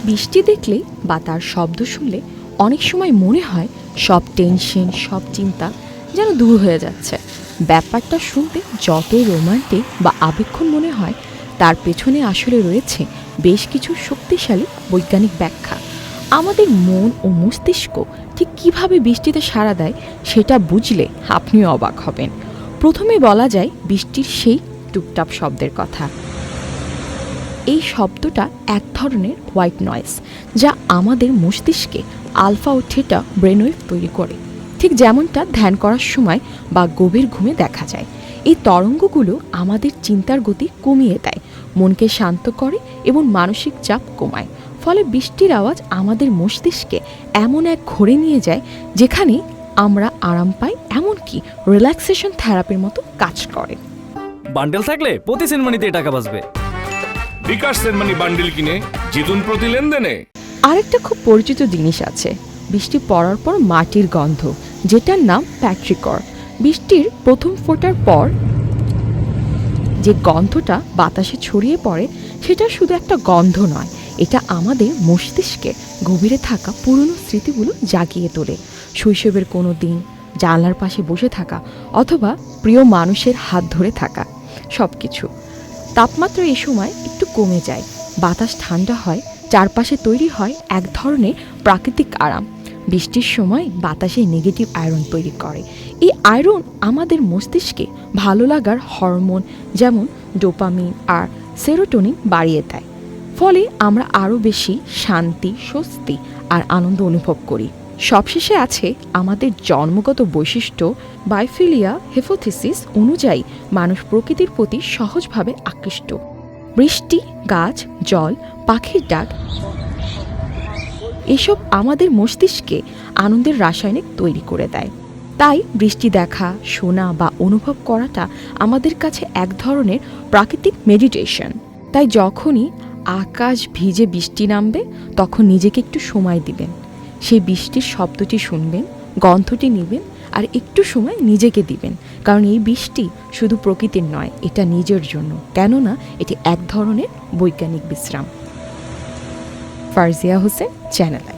বৃষ্টি দেখলে বা তার শব্দ শুনলে অনেক সময় মনে হয় সব টেনশন, সব চিন্তা যেন দূর হয়ে যাচ্ছে। ব্যাপারটা শুনতে যতই রোমান্টিক বা আবেগঘন মনে হয়, তার পেছনে আসলে রয়েছে বেশ কিছু শক্তিশালী বৈজ্ঞানিক ব্যাখ্যা। আমাদের মন ও মস্তিষ্ক ঠিক কীভাবে বৃষ্টিতে সাড়া দেয় সেটা বুঝলে আপনিও অবাক হবেন। প্রথমে বলা যায় বৃষ্টির সেই টুপটাপ শব্দের কথা। এই শব্দটা এক ধরনের হোয়াইট নয়েজ, যা আমাদের মস্তিষ্কে আলফা ও থিটা ব্রেনওয়েভ তৈরি করে, ঠিক যেমনটা ধ্যান করার সময় বা গভীর ঘুমে দেখা যায়। এই তরঙ্গগুলো আমাদের চিন্তার গতি কমিয়ে দেয়, মনকে শান্ত করে এবং মানসিক চাপ কমায়। ফলে বৃষ্টির আওয়াজ আমাদের মস্তিষ্কে এমন এক ঘোরে নিয়ে যায় যেখানে আমরা আরাম পাই, এমনকি রিল্যাক্সেশন থেরাপির মতো কাজ করে। বান্ডেল থাকলে প্রতি সেনমানিতে টাকা বাঁচবে। বিকাশ সেনমানি বান্ডেল কিনে জিতুন প্রতি লেনদেনে। আরেকটা খুব পরিচিত জিনিস আছে, বৃষ্টি পড়ার পর মাটির গন্ধ, যেটার নাম প্যাট্রিকর। বৃষ্টির প্রথম ফোঁটার পর যে গন্ধটা বাতাসে ছড়িয়ে পড়ে, সেটা শুধু একটা গন্ধ নয়, এটা আমাদের মস্তিষ্কে গভীরে থাকা পুরনো স্মৃতিগুলো জাগিয়ে তোলে। শৈশবের কোনো দিন, জানলার পাশে বসে থাকা, অথবা প্রিয় মানুষের হাত ধরে থাকা, সব কিছু। তাপমাত্রা এই সময় একটু কমে যায়, বাতাস ঠান্ডা হয়, চারপাশে তৈরি হয় এক ধরনের প্রাকৃতিক আরাম। বৃষ্টির সময় বাতাসে নেগেটিভ আয়রন তৈরি করে। এই আয়রন আমাদের মস্তিষ্কে ভালো লাগার হরমোন যেমন ডোপামিন আর সেরোটোনিন বাড়িয়ে দেয়। ফলে আমরা আরও বেশি শান্তি, স্বস্তি আর আনন্দ অনুভব করি। সবশেষে আছে আমাদের জন্মগত বৈশিষ্ট্য বায়োফিলিয়া হাইপোথিসিস অনুযায়ী মানুষ প্রকৃতির প্রতি সহজভাবে আকৃষ্ট। বৃষ্টি, গাছ, জল, পাখির ডাক এসব আমাদের মস্তিষ্কে আনন্দের রাসায়নিক তৈরি করে দেয়। তাই বৃষ্টি দেখা, শোনা বা অনুভব করাটা আমাদের কাছে এক ধরনের প্রাকৃতিক মেডিটেশন। তাই যখনই আকাশ ভিজে বৃষ্টি নামবে, তখন নিজেকে একটু সময় দিবেন, সেই বৃষ্টির শব্দটি শুনবেন, গন্ধটি নেবেন আর একটু সময় নিজেকে দিবেন। কারণ এই বৃষ্টি শুধু প্রকৃতির নয়, এটা নিজের জন্য, কেননা এটি এক ধরনের বৈজ্ঞানিক বিশ্রাম। ফারজিয়া হোসেন, চ্যানেল আই।